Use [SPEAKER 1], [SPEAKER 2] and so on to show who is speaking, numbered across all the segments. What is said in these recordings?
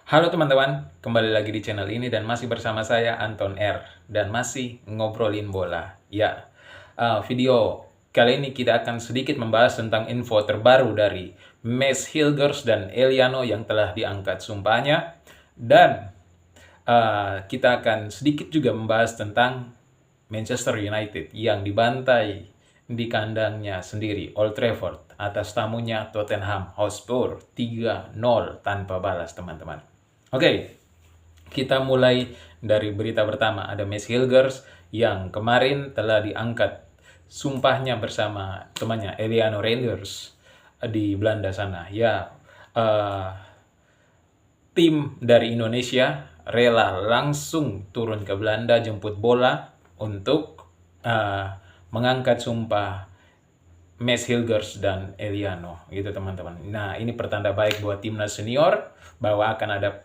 [SPEAKER 1] Halo teman-teman, kembali lagi di channel ini dan masih bersama saya Anton R dan masih ngobrolin bola. Ya, video kali ini kita akan sedikit membahas tentang info terbaru dari Mads Hilgers dan Eliano yang telah diangkat sumpahnya, dan kita akan sedikit juga membahas tentang Manchester United yang dibantai di kandangnya sendiri, Old Trafford, atas tamunya Tottenham Hotspur 3-0 tanpa balas, teman-teman. Oke, kita mulai dari berita pertama. Ada Mads Hilgers yang kemarin telah diangkat sumpahnya bersama temannya Eliano Reinders di Belanda sana. Ya, tim dari Indonesia rela langsung turun ke Belanda jemput bola untuk mengangkat sumpah Mads Hilgers dan Eliano, gitu teman-teman. Nah, ini pertanda baik buat timnas senior bahwa akan ada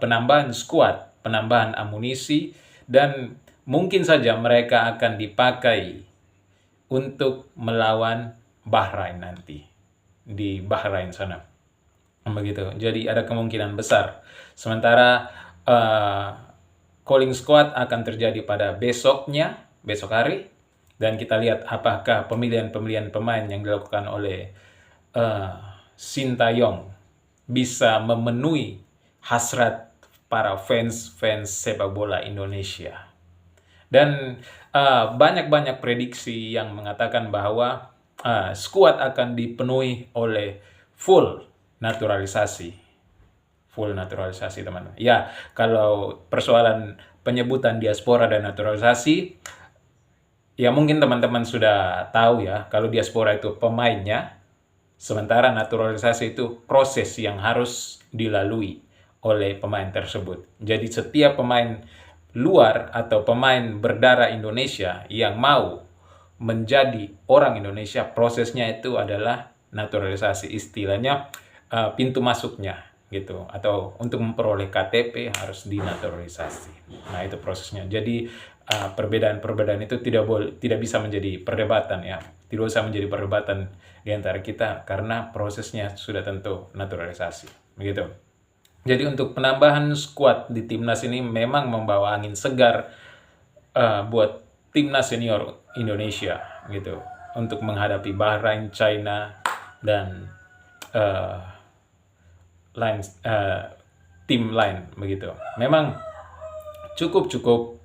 [SPEAKER 1] penambahan skuad, penambahan amunisi, dan mungkin saja mereka akan dipakai untuk melawan Bahrain nanti di Bahrain sana, begitu. Jadi ada kemungkinan besar. Sementara calling squad akan terjadi pada besok hari, dan kita lihat apakah pemilihan pemain yang dilakukan oleh Sintayong bisa memenuhi hasrat para fans sepak bola Indonesia. Dan banyak prediksi yang mengatakan bahwa skuad akan dipenuhi oleh full naturalisasi, teman-teman. Ya, kalau persoalan penyebutan diaspora dan naturalisasi, ya mungkin teman-teman sudah tahu ya, kalau diaspora itu pemainnya, sementara naturalisasi itu proses yang harus dilalui oleh pemain tersebut. Jadi setiap pemain luar atau pemain berdarah Indonesia yang mau menjadi orang Indonesia, prosesnya itu adalah naturalisasi, istilahnya pintu masuknya gitu, atau untuk memperoleh KTP harus dinaturalisasi. Nah, itu prosesnya. Jadi perbedaan itu tidak bisa menjadi perdebatan ya. Tidak usah menjadi perdebatan di antara kita karena prosesnya sudah tentu naturalisasi. Begitu. Jadi untuk penambahan skuad di timnas ini memang membawa angin segar buat timnas senior Indonesia gitu, untuk menghadapi Bahrain, China, dan tim lain begitu. Memang cukup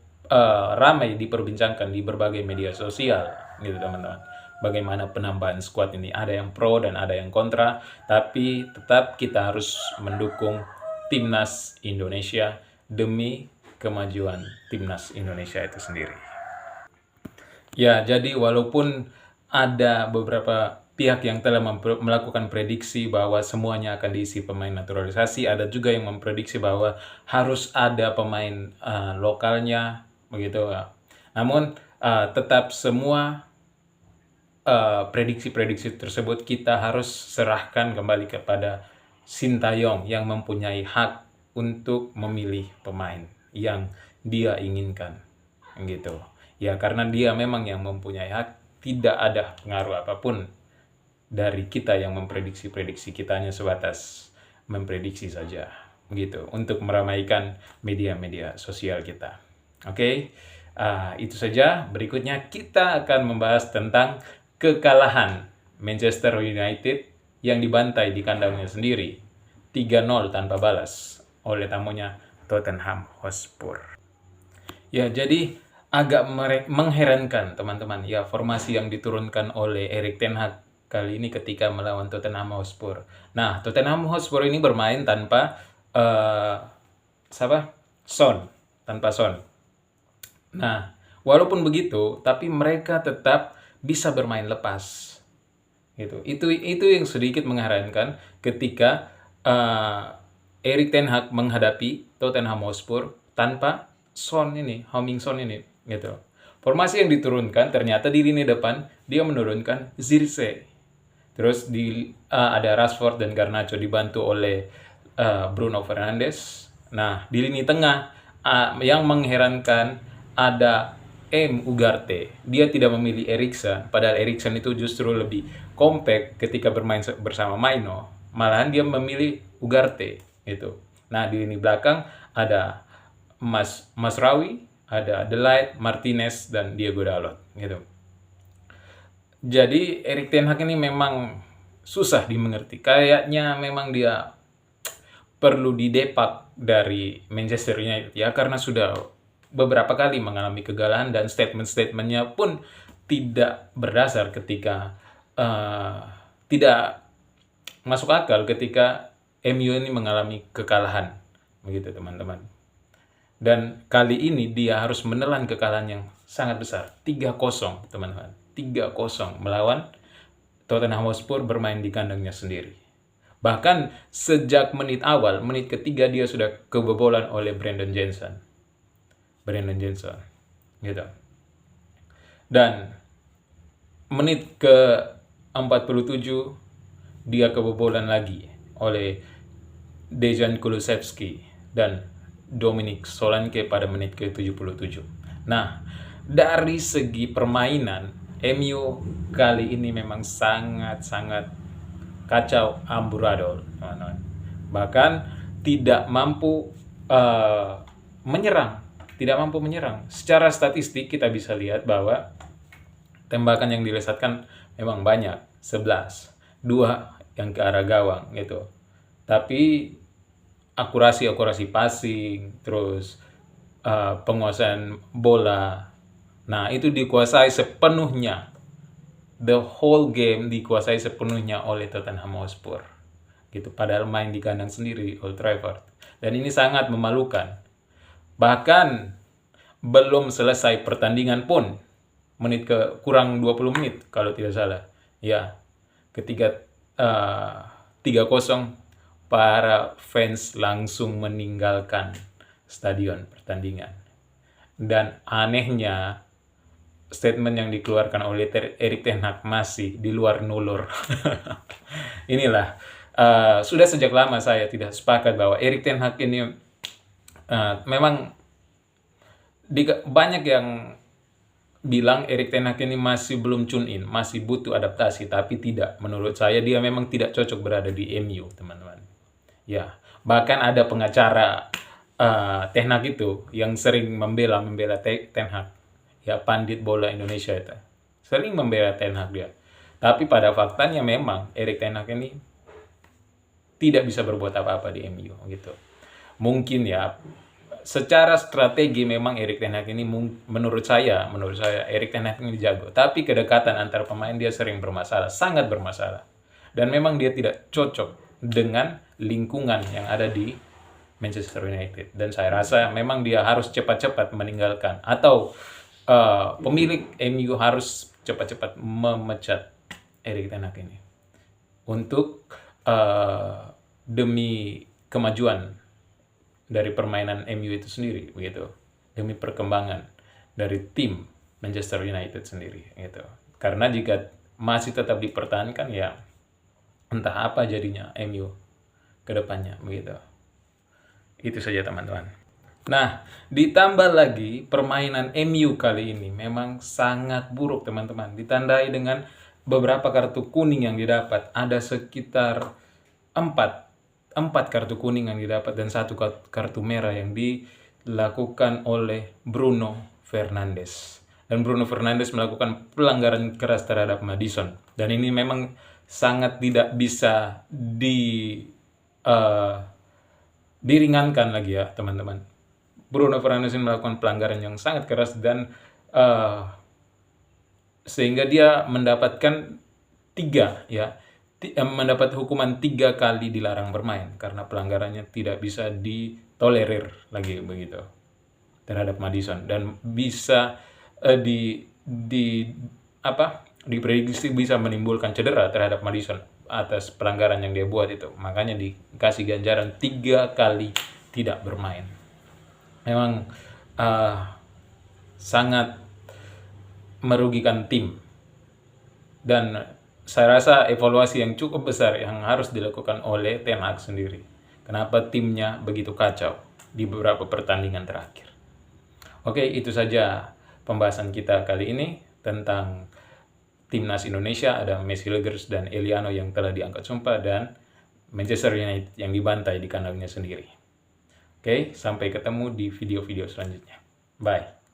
[SPEAKER 1] ramai diperbincangkan di berbagai media sosial gitu teman-teman. Bagaimana penambahan skuad ini, ada yang pro dan ada yang kontra, tapi tetap kita harus mendukung timnas Indonesia demi kemajuan timnas Indonesia itu sendiri. Ya, jadi walaupun ada beberapa pihak yang telah melakukan prediksi bahwa semuanya akan diisi pemain naturalisasi, ada juga yang memprediksi bahwa harus ada pemain lokalnya, begitu. Namun tetap semua prediksi-prediksi tersebut kita harus serahkan kembali kepada Sintayong yang mempunyai hak untuk memilih pemain yang dia inginkan, gitu. Ya, karena dia memang yang mempunyai hak, tidak ada pengaruh apapun dari kita yang memprediksi-prediksi. Kita hanya sebatas memprediksi saja, gitu, untuk meramaikan media-media sosial kita. Oke, itu saja. Berikutnya kita akan membahas tentang kekalahan Manchester United yang dibantai di kandangnya sendiri 3-0 tanpa balas oleh tamunya Tottenham Hotspur. Ya, jadi agak mengherankan teman-teman ya, formasi yang diturunkan oleh Erik ten Hag kali ini ketika melawan Tottenham Hotspur. Nah, Tottenham Hotspur ini bermain tanpa tanpa Son. Nah, walaupun begitu, tapi mereka tetap bisa bermain lepas. Gitu. Itu yang sedikit mengherankan ketika Erik ten Hag menghadapi Tottenham Hotspur tanpa Heung-min Son ini, gitu. Formasi yang diturunkan ternyata di lini depan dia menurunkan Zirkzee. Terus ada Rashford dan Garnacho dibantu oleh Bruno Fernandes. Nah, di lini tengah yang mengherankan ada Ugarte. Dia tidak memilih Eriksen, padahal Eriksen itu justru lebih compact ketika bermain bersama Maino. Malahan dia memilih Ugarte, gitu. Nah, di lini belakang ada Masraoui, ada De Ligt, Martinez, dan Diego Dalot gitu. Jadi Erik ten Hag ini memang susah dimengerti. Kayaknya memang dia perlu didepak dari Manchester United ya, karena sudah beberapa kali mengalami kegagalan dan statement-statementnya pun tidak berdasar ketika tidak masuk akal ketika MU ini mengalami kekalahan. Begitu teman-teman. Dan kali ini dia harus menelan kekalahan yang sangat besar. 3-0 teman-teman. 3-0 melawan Tottenham Hotspur bermain di kandangnya sendiri. Bahkan sejak menit awal, menit ketiga dia sudah kebobolan oleh Brendan Johnson. Gitu. Dan menit ke-47 dia kebobolan lagi oleh Dejan Kulusevski dan Dominic Solanke pada menit ke-77. Nah, dari segi permainan, MU kali ini memang sangat-sangat kacau amburadul, teman-teman. Bahkan tidak mampu menyerang. Secara statistik kita bisa lihat bahwa tembakan yang dilesatkan memang banyak, 11. 2 yang ke arah gawang gitu. Tapi akurasi passing, terus penguasaan bola, nah itu dikuasai sepenuhnya. The whole game dikuasai sepenuhnya oleh Tottenham Hotspur. Gitu, padahal main di kandang sendiri Old Trafford. Dan ini sangat memalukan. Bahkan belum selesai pertandingan pun, kurang 20 menit kalau tidak salah. Ya, ketika 3-0 para fans langsung meninggalkan stadion pertandingan. Dan anehnya, statement yang dikeluarkan oleh Erik ten Hag masih di luar nulur. Inilah, sudah sejak lama saya tidak sepakat bahwa Erik ten Hag ini memang banyak yang bilang Erik ten Hag ini masih belum tune in, masih butuh adaptasi, tapi tidak. Menurut saya dia memang tidak cocok berada di MU, teman-teman. Ya, bahkan ada pengacara Ten Hag itu yang sering membela Ten Hag. Ya, pandit bola Indonesia itu. Sering membela Ten Hag dia. Tapi pada faktanya memang Erik ten Hag ini tidak bisa berbuat apa-apa di MU gitu. Mungkin ya secara strategi memang Erik ten Hag ini menurut saya Erik ten Hag ini jago. Tapi kedekatan antar pemain dia sering bermasalah, sangat bermasalah. Dan memang dia tidak cocok dengan lingkungan yang ada di Manchester United. Dan saya rasa memang dia harus cepat-cepat meninggalkan, atau pemilik MU harus cepat-cepat memecat Erik ten Hag ini untuk demi kemajuan dari permainan MU itu sendiri, begitu, demi perkembangan dari tim Manchester United sendiri, gitu. Karena jika masih tetap dipertahankan, ya entah apa jadinya MU ke depannya, begitu. Itu saja teman-teman. Nah, ditambah lagi permainan MU kali ini memang sangat buruk teman-teman. Ditandai dengan beberapa kartu kuning yang didapat. Ada sekitar 4 kartu kuning yang didapat dan 1 kartu merah yang dilakukan oleh Bruno Fernandes. Dan Bruno Fernandes melakukan pelanggaran keras terhadap Maddison. Dan ini memang sangat tidak bisa diringankan lagi ya teman-teman. Bruno Fernandes melakukan pelanggaran yang sangat keras dan sehingga dia mendapatkan mendapat hukuman 3 kali dilarang bermain karena pelanggarannya tidak bisa ditolerir lagi begitu terhadap Maddison, dan bisa diprediksi bisa menimbulkan cedera terhadap Maddison atas pelanggaran yang dia buat itu. Makanya dikasih ganjaran 3 kali tidak bermain. Memang sangat merugikan tim. Dan saya rasa evaluasi yang cukup besar yang harus dilakukan oleh Ten Hag sendiri. Kenapa timnya begitu kacau di beberapa pertandingan terakhir. Oke, itu saja pembahasan kita kali ini tentang Timnas Indonesia. Ada Messi Legers dan Eliano yang telah diangkat sumpah, dan Manchester United yang dibantai di kandangnya sendiri. Oke, sampai ketemu di video-video selanjutnya. Bye.